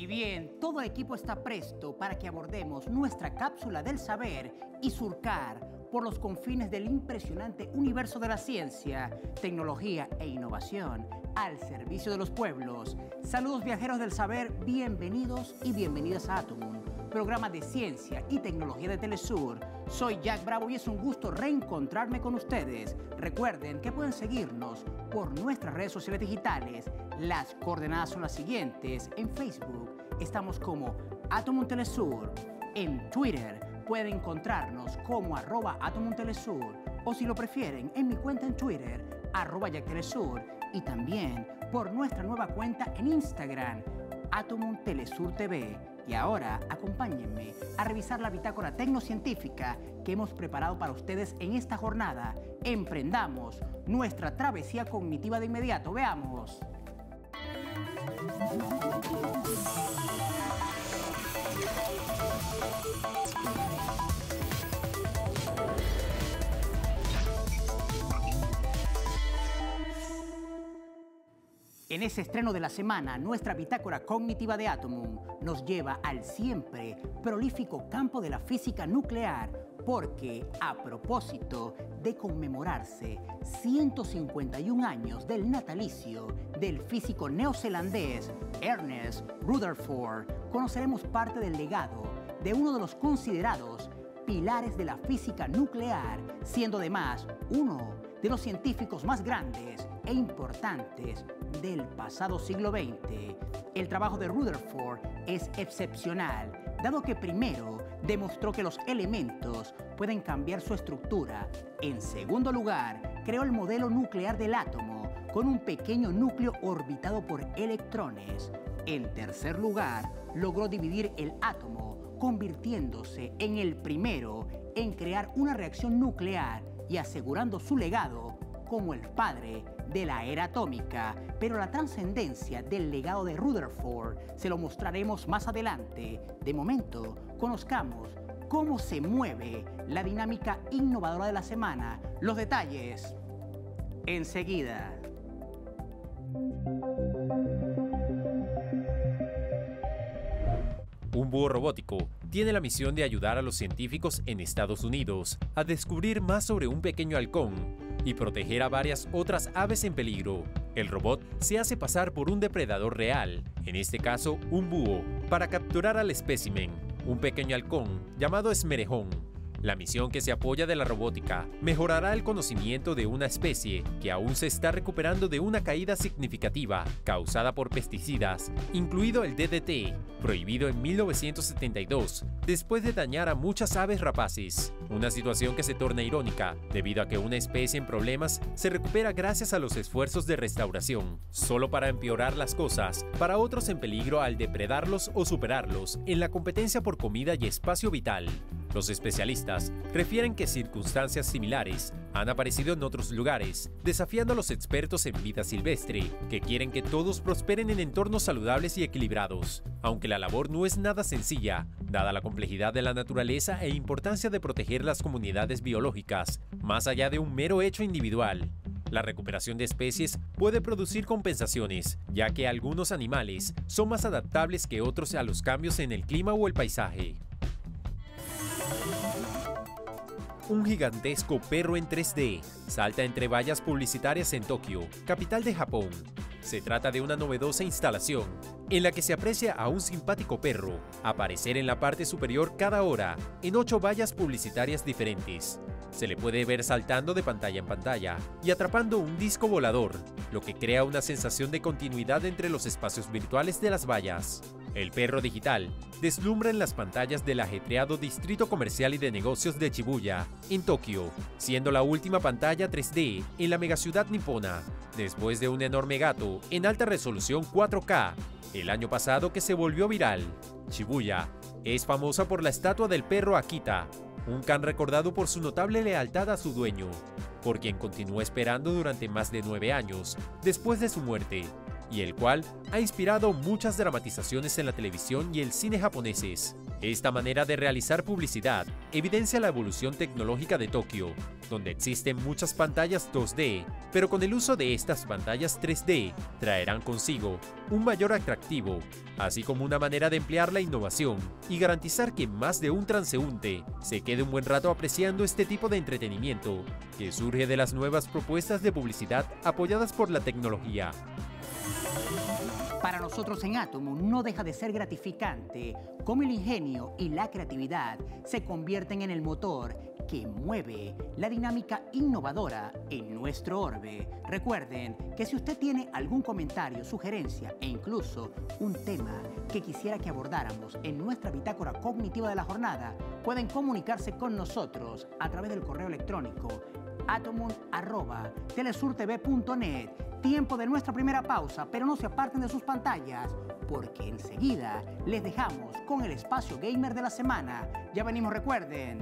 Y bien, todo el equipo está presto para que abordemos nuestra cápsula del saber y surcar por los confines del impresionante universo de la ciencia, tecnología e innovación al servicio de los pueblos. Saludos viajeros del saber, bienvenidos y bienvenidas a Atomum, programa de ciencia y tecnología de Telesur. Soy Jack Bravo y es un gusto reencontrarme con ustedes. Recuerden que pueden seguirnos por nuestras redes sociales digitales. Las coordenadas son las siguientes. En Facebook estamos como Atomum Telesur. En Twitter pueden encontrarnos como @AtomumTelesur, o si lo prefieren, en mi cuenta en Twitter, @JackTelesur, y también por nuestra nueva cuenta en Instagram, Atomum Telesur TV. Y ahora acompáñenme a revisar la bitácora tecnocientífica que hemos preparado para ustedes en esta jornada. Emprendamos nuestra travesía cognitiva de inmediato. Veamos. En ese estreno de la semana, nuestra bitácora cognitiva de Atomum nos lleva al siempre prolífico campo de la física nuclear, porque a propósito de conmemorarse 151 años del natalicio del físico neozelandés Ernest Rutherford, conoceremos parte del legado de uno de los considerados pilares de la física nuclear, siendo además uno de los científicos más grandes e importantes del pasado siglo XX. El trabajo de Rutherford es excepcional, dado que primero demostró que los elementos pueden cambiar su estructura. En segundo lugar, creó el modelo nuclear del átomo con un pequeño núcleo orbitado por electrones. En tercer lugar, logró dividir el átomo, convirtiéndose en el primero en crear una reacción nuclear y asegurando su legado como el padre de la era atómica. Pero la trascendencia del legado de Rutherford se lo mostraremos más adelante. De momento, conozcamos cómo se mueve la dinámica innovadora de la semana. Los detalles enseguida. Un búho robótico tiene la misión de ayudar a los científicos en Estados Unidos a descubrir más sobre un pequeño halcón y proteger a varias otras aves en peligro. El robot se hace pasar por un depredador real, en este caso un búho, para capturar al espécimen, un pequeño halcón llamado esmerejón. La misión, que se apoya de la robótica, mejorará el conocimiento de una especie que aún se está recuperando de una caída significativa causada por pesticidas, incluido el DDT, prohibido en 1972, después de dañar a muchas aves rapaces. Una situación que se torna irónica, debido a que una especie en problemas se recupera gracias a los esfuerzos de restauración, solo para empeorar las cosas para otros en peligro al depredarlos o superarlos en la competencia por comida y espacio vital. Los especialistas refieren que circunstancias similares han aparecido en otros lugares, desafiando a los expertos en vida silvestre, que quieren que todos prosperen en entornos saludables y equilibrados. Aunque la labor no es nada sencilla, dada la complejidad de la naturaleza e importancia de proteger las comunidades biológicas, más allá de un mero hecho individual. La recuperación de especies puede producir compensaciones, ya que algunos animales son más adaptables que otros a los cambios en el clima o el paisaje. Un gigantesco perro en 3D salta entre vallas publicitarias en Tokio, capital de Japón. Se trata de una novedosa instalación en la que se aprecia a un simpático perro aparecer en la parte superior cada hora en 8 vallas publicitarias diferentes. Se le puede ver saltando de pantalla en pantalla y atrapando un disco volador, lo que crea una sensación de continuidad entre los espacios virtuales de las vallas. El perro digital deslumbra en las pantallas del ajetreado distrito comercial y de negocios de Shibuya, en Tokio, siendo la última pantalla 3D en la megaciudad nipona, después de un enorme gato en alta resolución 4K, el año pasado, que se volvió viral. Shibuya es famosa por la estatua del perro Akita, un can recordado por su notable lealtad a su dueño, por quien continuó esperando durante más de 9 años después de su muerte, y el cual ha inspirado muchas dramatizaciones en la televisión y el cine japoneses. Esta manera de realizar publicidad evidencia la evolución tecnológica de Tokio, donde existen muchas pantallas 2D, pero con el uso de estas pantallas 3D traerán consigo un mayor atractivo, así como una manera de emplear la innovación y garantizar que más de un transeúnte se quede un buen rato apreciando este tipo de entretenimiento que surge de las nuevas propuestas de publicidad apoyadas por la tecnología. Para nosotros en Atomum no deja de ser gratificante cómo el ingenio y la creatividad se convierten en el motor que mueve la dinámica innovadora en nuestro orbe. Recuerden que si usted tiene algún comentario, sugerencia e incluso un tema que quisiera que abordáramos en nuestra bitácora cognitiva de la jornada, pueden comunicarse con nosotros a través del correo electrónico atomum@telesurtv.net. Tiempo de nuestra primera pausa, pero no se aparten de sus pantallas, porque enseguida les dejamos con el espacio gamer de la semana. Ya venimos, recuerden.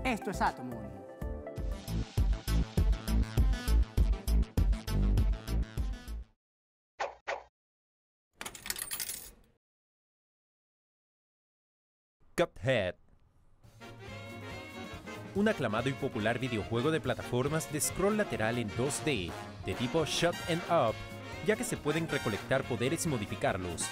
Esto es Atomum. Cuphead. Un aclamado y popular videojuego de plataformas de scroll lateral en 2D, de tipo Shut 'em Up, ya que se pueden recolectar poderes y modificarlos.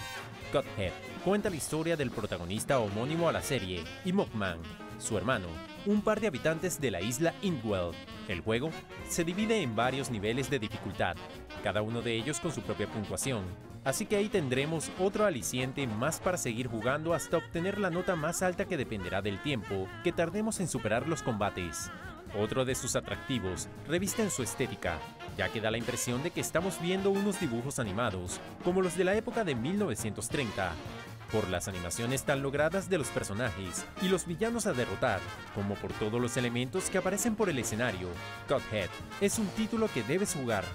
Cuphead cuenta la historia del protagonista homónimo a la serie y Mugman, su hermano, un par de habitantes de la isla Inkwell. El juego se divide en varios niveles de dificultad, cada uno de ellos con su propia puntuación. Así que ahí tendremos otro aliciente más para seguir jugando hasta obtener la nota más alta, que dependerá del tiempo que tardemos en superar los combates. Otro de sus atractivos reviste en su estética, ya que da la impresión de que estamos viendo unos dibujos animados, como los de la época de 1930, por las animaciones tan logradas de los personajes y los villanos a derrotar, como por todos los elementos que aparecen por el escenario. Cuphead es un título que debes jugar.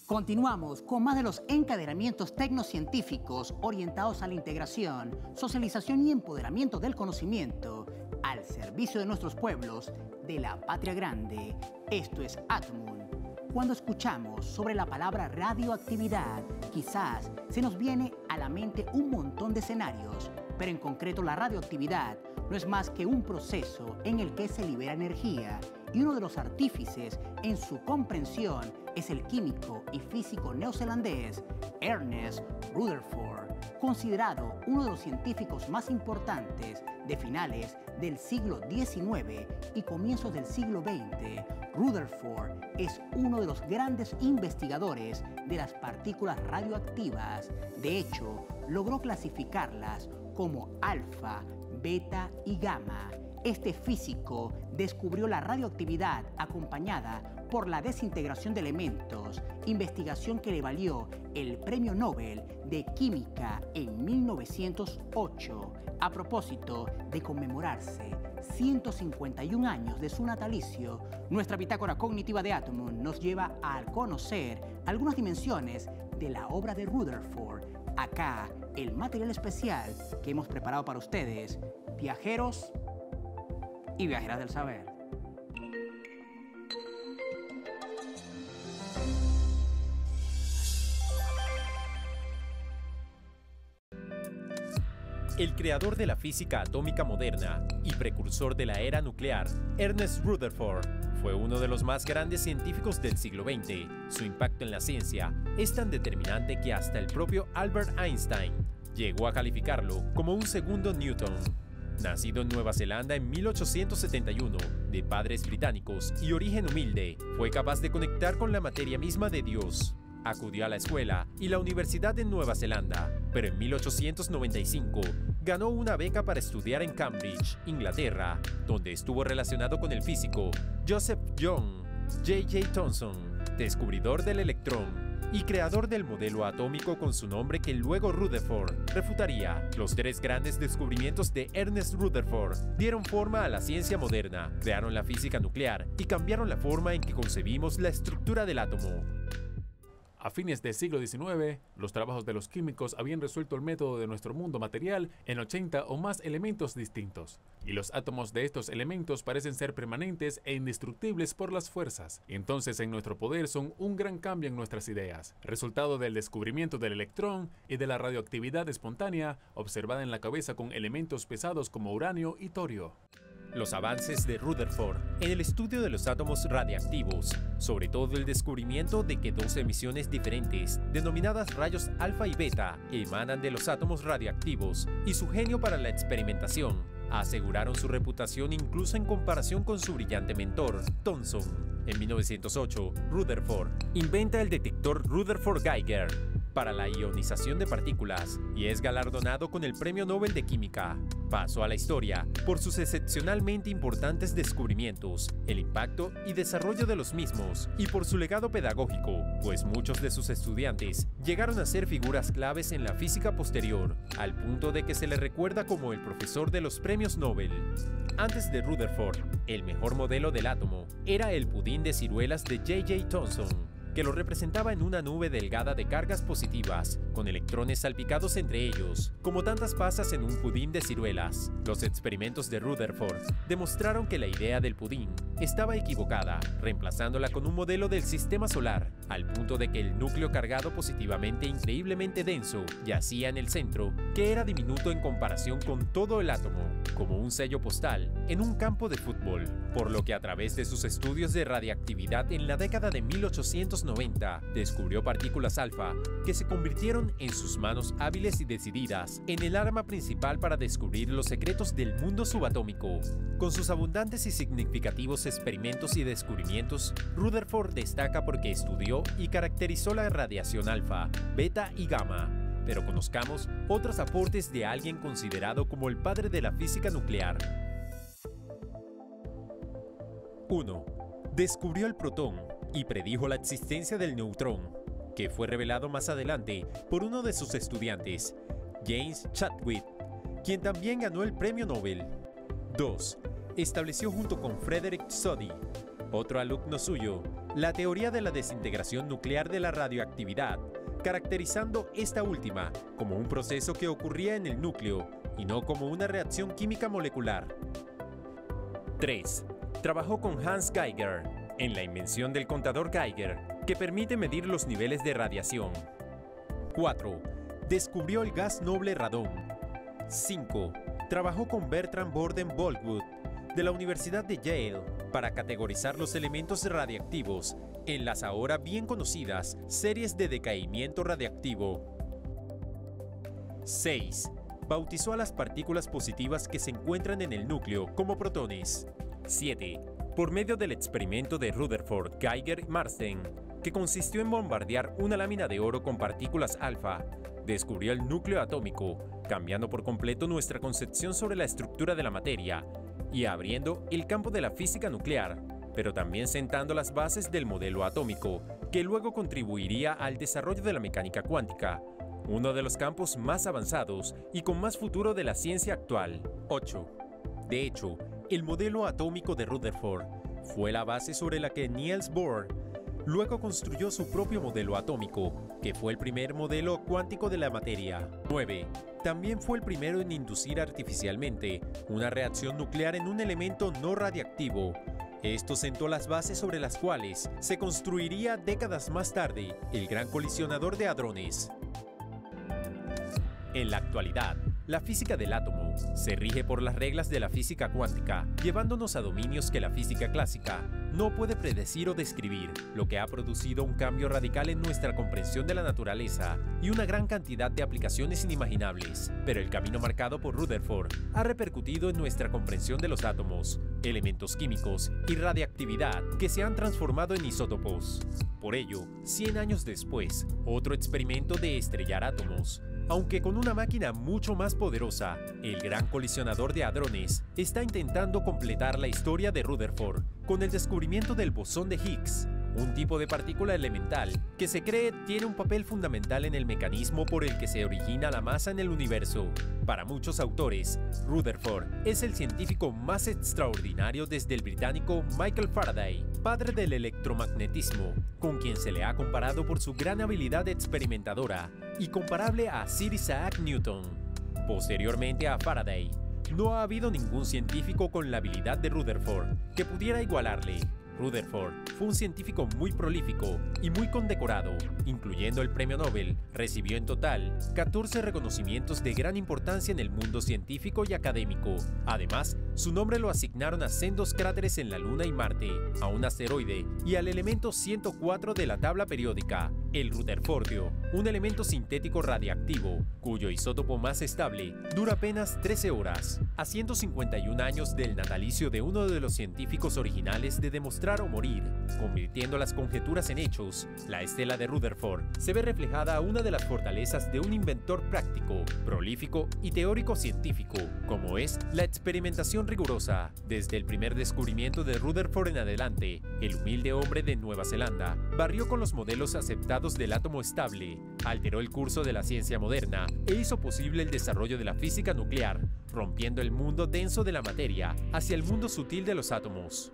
Continuamos con más de los encadenamientos tecnocientíficos orientados a la integración, socialización y empoderamiento del conocimiento al servicio de nuestros pueblos de la patria grande. Esto es Atomum. Cuando escuchamos sobre la palabra radioactividad, quizás se nos viene a la mente un montón de escenarios, pero en concreto la radioactividad no es más que un proceso en el que se libera energía, y uno de los artífices en su comprensión es el químico y físico neozelandés Ernest Rutherford, considerado uno de los científicos más importantes de finales del siglo XIX y comienzos del siglo XX. Rutherford es uno de los grandes investigadores de las partículas radioactivas. De hecho, logró clasificarlas como alfa, beta y gamma. Este físico descubrió la radioactividad acompañada por la desintegración de elementos, investigación que le valió el Premio Nobel de Química en 1908. A propósito de conmemorarse 151 años de su natalicio, nuestra bitácora cognitiva de Atomum nos lleva a conocer algunas dimensiones de la obra de Rutherford. Acá, el material especial que hemos preparado para ustedes, viajeros y viajeras del saber. El creador de la física atómica moderna y precursor de la era nuclear, Ernest Rutherford, fue uno de los más grandes científicos del siglo XX. Su impacto en la ciencia es tan determinante que hasta el propio Albert Einstein llegó a calificarlo como un segundo Newton. Nacido en Nueva Zelanda en 1871, de padres británicos y origen humilde, fue capaz de conectar con la materia misma de Dios. Acudió a la escuela y la universidad en Nueva Zelanda, pero en 1895 ganó una beca para estudiar en Cambridge, Inglaterra, donde estuvo relacionado con el físico Joseph John J.J. Thomson, descubridor del electrón y creador del modelo atómico con su nombre que luego Rutherford refutaría. Los tres grandes descubrimientos de Ernest Rutherford dieron forma a la ciencia moderna, crearon la física nuclear y cambiaron la forma en que concebimos la estructura del átomo. A fines del siglo XIX, los trabajos de los químicos habían resuelto el método de nuestro mundo material en 80 o más elementos distintos, y los átomos de estos elementos parecen ser permanentes e indestructibles por las fuerzas. Entonces en nuestro poder son un gran cambio en nuestras ideas, resultado del descubrimiento del electrón y de la radioactividad espontánea observada en la cabeza con elementos pesados como uranio y torio. Los avances de Rutherford en el estudio de los átomos radiactivos, sobre todo el descubrimiento de que dos emisiones diferentes, denominadas rayos alfa y beta, emanan de los átomos radiactivos, y su genio para la experimentación, aseguraron su reputación incluso en comparación con su brillante mentor, Thomson. En 1908, Rutherford inventa el detector Rutherford-Geiger para la ionización de partículas y es galardonado con el Premio Nobel de Química. Pasó a la historia por sus excepcionalmente importantes descubrimientos, el impacto y desarrollo de los mismos, y por su legado pedagógico, pues muchos de sus estudiantes llegaron a ser figuras claves en la física posterior, al punto de que se le recuerda como el profesor de los premios Nobel. Antes de Rutherford, el mejor modelo del átomo era el pudín de ciruelas de J.J. Thomson, que lo representaba en una nube delgada de cargas positivas, con electrones salpicados entre ellos, como tantas pasas en un pudín de ciruelas. Los experimentos de Rutherford demostraron que la idea del pudín estaba equivocada, reemplazándola con un modelo del sistema solar, al punto de que el núcleo cargado positivamente increíblemente denso yacía en el centro, que era diminuto en comparación con todo el átomo, como un sello postal en un campo de fútbol, por lo que a través de sus estudios de radiactividad en la década de 1890, descubrió partículas alfa que se convirtieron en sus manos hábiles y decididas en el arma principal para descubrir los secretos del mundo subatómico. Con sus abundantes y significativos experimentos y descubrimientos, Rutherford destaca porque estudió y caracterizó la radiación alfa, beta y gamma. Pero conozcamos otros aportes de alguien considerado como el padre de la física nuclear. 1. Descubrió el protón y predijo la existencia del neutrón, que fue revelado más adelante por uno de sus estudiantes, James Chadwick, quien también ganó el premio Nobel. 2. Estableció junto con Frederick Soddy, otro alumno suyo, la teoría de la desintegración nuclear de la radioactividad, caracterizando esta última como un proceso que ocurría en el núcleo y no como una reacción química molecular. 3. Trabajó con Hans Geiger en la invención del contador Geiger, que permite medir los niveles de radiación. 4. Descubrió el gas noble radón. 5. Trabajó con Bertram Borden Boltwood de la Universidad de Yale para categorizar los elementos radiactivos en las ahora bien conocidas series de decaimiento radiactivo. 6. Bautizó a las partículas positivas que se encuentran en el núcleo como protones. 7. Por medio del experimento de Rutherford, Geiger y Marsden, que consistió en bombardear una lámina de oro con partículas alfa, descubrió el núcleo atómico, cambiando por completo nuestra concepción sobre la estructura de la materia y abriendo el campo de la física nuclear, pero también sentando las bases del modelo atómico, que luego contribuiría al desarrollo de la mecánica cuántica, uno de los campos más avanzados y con más futuro de la ciencia actual. 8. De hecho, el modelo atómico de Rutherford fue la base sobre la que Niels Bohr luego construyó su propio modelo atómico, que fue el primer modelo cuántico de la materia. 9. También fue el primero en inducir artificialmente una reacción nuclear en un elemento no radiactivo. Esto sentó las bases sobre las cuales se construiría décadas más tarde el gran colisionador de hadrones. En la actualidad, la física del átomo se rige por las reglas de la física cuántica, llevándonos a dominios que la física clásica no puede predecir o describir, lo que ha producido un cambio radical en nuestra comprensión de la naturaleza y una gran cantidad de aplicaciones inimaginables. Pero el camino marcado por Rutherford ha repercutido en nuestra comprensión de los átomos, elementos químicos y radiactividad que se han transformado en isótopos. Por ello, 100 años después, otro experimento de estrellar átomos, aunque con una máquina mucho más poderosa, el gran colisionador de hadrones está intentando completar la historia de Rutherford con el descubrimiento del bosón de Higgs, un tipo de partícula elemental que se cree tiene un papel fundamental en el mecanismo por el que se origina la masa en el universo. Para muchos autores, Rutherford es el científico más extraordinario desde el británico Michael Faraday, padre del electromagnetismo, con quien se le ha comparado por su gran habilidad experimentadora y comparable a Sir Isaac Newton. Posteriormente a Faraday, no ha habido ningún científico con la habilidad de Rutherford que pudiera igualarle. Rutherford fue un científico muy prolífico y muy condecorado, incluyendo el premio Nobel. Recibió en total 14 reconocimientos de gran importancia en el mundo científico y académico. Además, su nombre lo asignaron a sendos cráteres en la Luna y Marte, a un asteroide y al elemento 104 de la tabla periódica, el rutherfordio, un elemento sintético radiactivo, cuyo isótopo más estable dura apenas 13 horas. A 151 años del natalicio de uno de los científicos originales de demostrar o morir, convirtiendo las conjeturas en hechos, la estela de Rutherford se ve reflejada a una de las fortalezas de un inventor práctico, prolífico y teórico científico, como es la experimentación rigurosa. Desde el primer descubrimiento de Rutherford en adelante, el humilde hombre de Nueva Zelanda barrió con los modelos aceptados del átomo estable, alteró el curso de la ciencia moderna e hizo posible el desarrollo de la física nuclear, rompiendo el mundo denso de la materia hacia el mundo sutil de los átomos.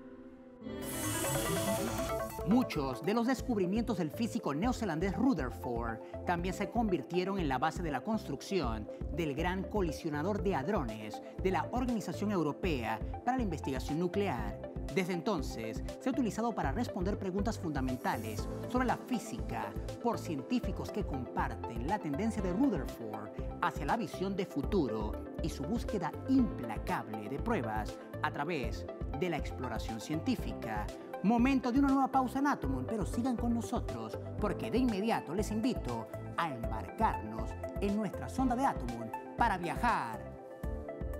Muchos de los descubrimientos del físico neozelandés Rutherford también se convirtieron en la base de la construcción del Gran Colisionador de Hadrones de la Organización Europea para la Investigación Nuclear. Desde entonces, se ha utilizado para responder preguntas fundamentales sobre la física por científicos que comparten la tendencia de Rutherford hacia la visión de futuro y su búsqueda implacable de pruebas a través de la exploración científica. Momento de una nueva pausa en Atomum, pero sigan con nosotros porque de inmediato les invito a embarcarnos en nuestra sonda de Atomum para viajar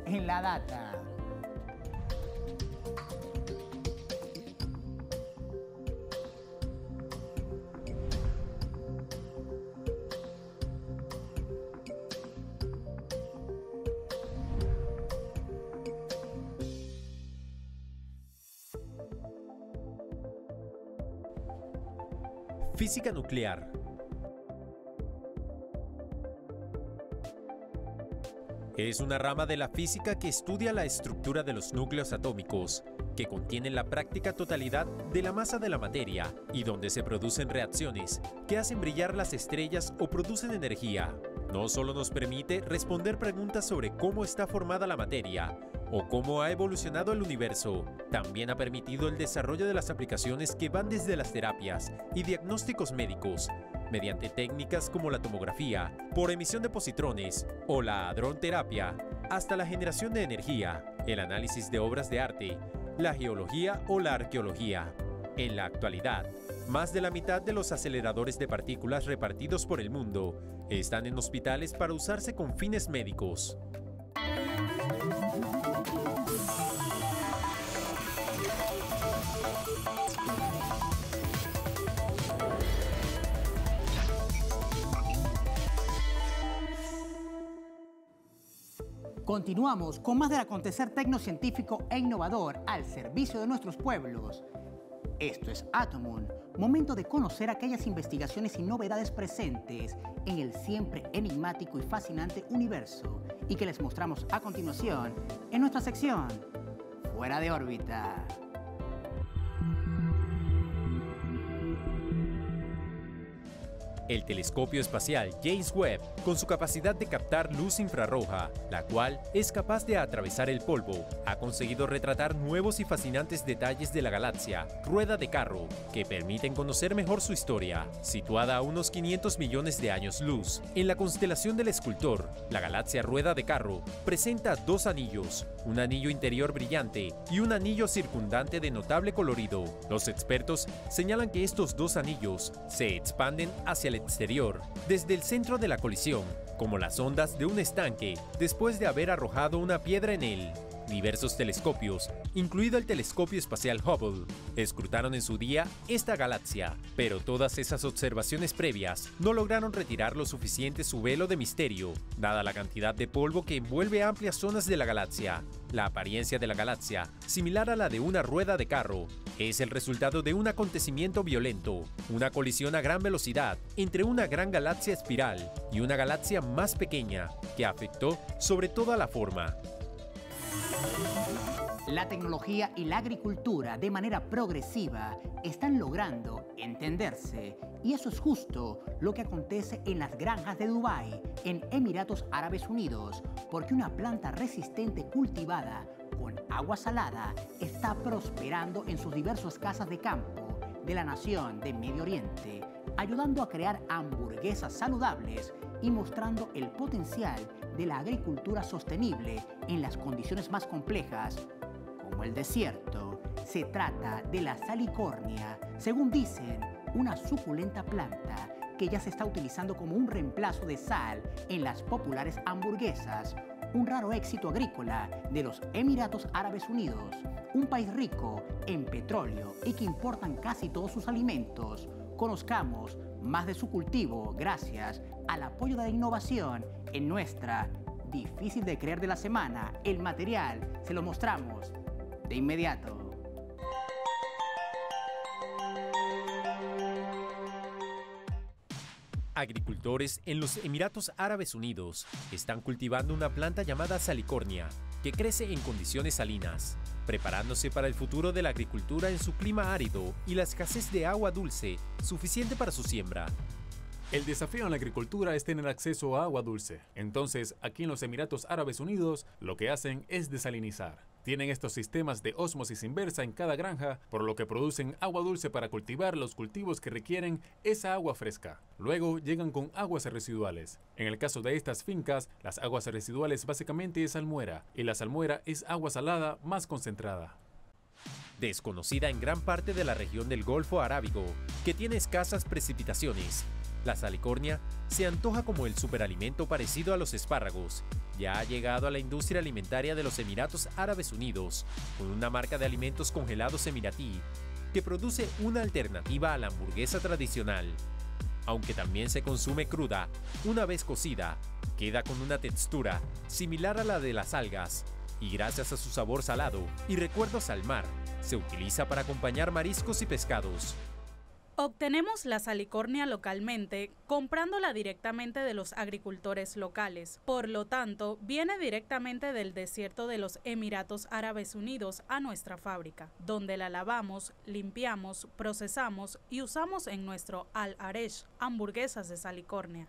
en la data. Física nuclear. Es una rama de la física que estudia la estructura de los núcleos atómicos, que contienen la práctica totalidad de la masa de la materia y donde se producen reacciones que hacen brillar las estrellas o producen energía. No solo nos permite responder preguntas sobre cómo está formada la materia o cómo ha evolucionado el universo, también ha permitido el desarrollo de las aplicaciones que van desde las terapias y diagnósticos médicos, mediante técnicas como la tomografía, por emisión de positrones o la hadronterapia, hasta la generación de energía, el análisis de obras de arte, la geología o la arqueología. En la actualidad, más de la mitad de los aceleradores de partículas repartidos por el mundo están en hospitales para usarse con fines médicos. Continuamos con más del acontecer tecnocientífico e innovador al servicio de nuestros pueblos. Esto es Atomum, momento de conocer aquellas investigaciones y novedades presentes en el siempre enigmático y fascinante universo y que les mostramos a continuación en nuestra sección Fuera de órbita. El telescopio espacial James Webb, con su capacidad de captar luz infrarroja, la cual es capaz de atravesar el polvo, ha conseguido retratar nuevos y fascinantes detalles de la galaxia Rueda de Carro, que permiten conocer mejor su historia. Situada a unos 500 millones de años luz, en la constelación del Escultor, la galaxia Rueda de Carro presenta dos anillos, un anillo interior brillante y un anillo circundante de notable colorido. Los expertos señalan que estos dos anillos se expanden hacia el exterior, desde el centro de la colisión, como las ondas de un estanque después de haber arrojado una piedra en él. Diversos telescopios, incluido el telescopio espacial Hubble, escrutaron en su día esta galaxia, pero todas esas observaciones previas no lograron retirar lo suficiente su velo de misterio, dada la cantidad de polvo que envuelve amplias zonas de la galaxia. La apariencia de la galaxia, similar a la de una rueda de carro, Es el resultado de un acontecimiento violento, una colisión a gran velocidad entre una gran galaxia espiral y una galaxia más pequeña que afectó sobre todo a la forma. La tecnología y la agricultura de manera progresiva están logrando entenderse, y eso es justo lo que acontece en las granjas de Dubái, en Emiratos Árabes Unidos, porque una planta resistente cultivada con agua salada está prosperando en sus diversas casas de campo de la nación de Medio Oriente, ayudando a crear hamburguesas saludables y mostrando el potencial de la agricultura sostenible en las condiciones más complejas, como el desierto. Se trata de la salicornia, según dicen, una suculenta planta que ya se está utilizando como un reemplazo de sal en las populares hamburguesas, un raro éxito agrícola de los Emiratos Árabes Unidos, un país rico en petróleo y que importan casi todos sus alimentos. Conozcamos más de su cultivo gracias al apoyo de la innovación en nuestra difícil de creer de la semana. El material se lo mostramos de inmediato. Agricultores en los Emiratos Árabes Unidos están cultivando una planta llamada salicornia, que crece en condiciones salinas, preparándose para el futuro de la agricultura en su clima árido y la escasez de agua dulce suficiente para su siembra. El desafío en la agricultura es tener acceso a agua dulce. Entonces, aquí en los Emiratos Árabes Unidos, lo que hacen es desalinizar. Tienen estos sistemas de ósmosis inversa en cada granja, por lo que producen agua dulce para cultivar los cultivos que requieren esa agua fresca. Luego llegan con aguas residuales. En el caso de estas fincas, las aguas residuales básicamente es salmuera, y la salmuera es agua salada más concentrada. Desconocida en gran parte de la región del Golfo Arábigo, que tiene escasas precipitaciones, la salicornia se antoja como el superalimento parecido a los espárragos. Ya ha llegado a la industria alimentaria de los Emiratos Árabes Unidos, con una marca de alimentos congelados emiratí, que produce una alternativa a la hamburguesa tradicional. Aunque también se consume cruda, una vez cocida, queda con una textura similar a la de las algas, y gracias a su sabor salado y recuerdos al mar, se utiliza para acompañar mariscos y pescados. Obtenemos la salicornia localmente, comprándola directamente de los agricultores locales. Por lo tanto, viene directamente del desierto de los Emiratos Árabes Unidos a nuestra fábrica, donde la lavamos, limpiamos, procesamos y usamos en nuestro Al-Aresh, hamburguesas de salicornia.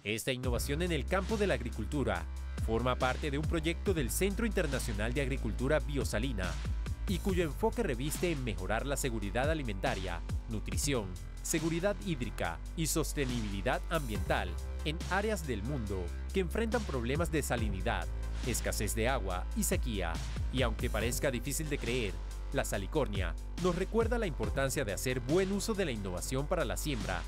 Esta innovación en el campo de la agricultura forma parte de un proyecto del Centro Internacional de Agricultura Biosalina, y cuyo enfoque reviste en mejorar la seguridad alimentaria, nutrición, seguridad hídrica y sostenibilidad ambiental en áreas del mundo que enfrentan problemas de salinidad, escasez de agua y sequía. Y aunque parezca difícil de creer, la salicornia nos recuerda la importancia de hacer buen uso de la innovación para la siembra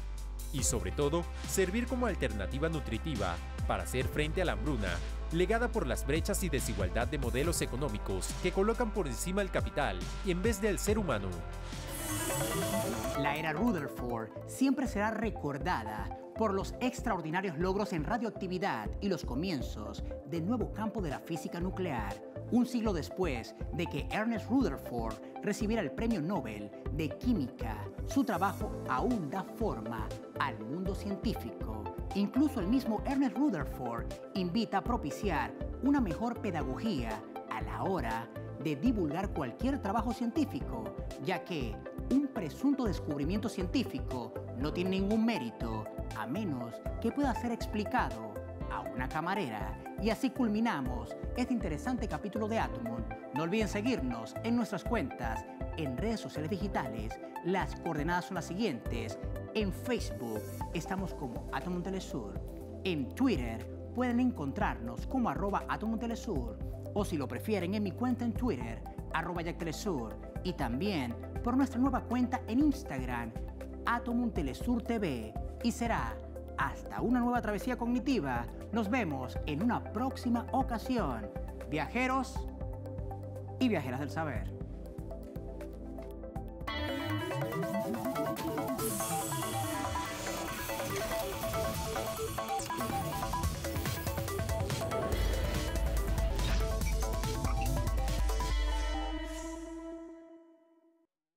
y, sobre todo, servir como alternativa nutritiva para hacer frente a la hambruna, legada por las brechas y desigualdad de modelos económicos que colocan por encima el capital y en vez del ser humano. La era Rutherford siempre será recordada por los extraordinarios logros en radioactividad y los comienzos del nuevo campo de la física nuclear, un siglo después de que Ernest Rutherford recibiera el Premio Nobel de Química. Su trabajo aún da forma al mundo científico. Incluso el mismo Ernest Rutherford invita a propiciar una mejor pedagogía a la hora de divulgar cualquier trabajo científico, ya que un presunto descubrimiento científico no tiene ningún mérito a menos que pueda ser explicado a una camarera. Y así culminamos este interesante capítulo de Atomon. No olviden seguirnos en nuestras cuentas en redes sociales digitales. Las coordenadas son las siguientes. En Facebook estamos como Atomon Telesur. En Twitter pueden encontrarnos como @AtomonTelesur, o si lo prefieren en mi cuenta en Twitter, @JackTelesur, y también por nuestra nueva cuenta en Instagram, Atomon Telesur TV. Y será hasta una nueva travesía cognitiva. Nos vemos en una próxima ocasión. Viajeros y viajeras del saber.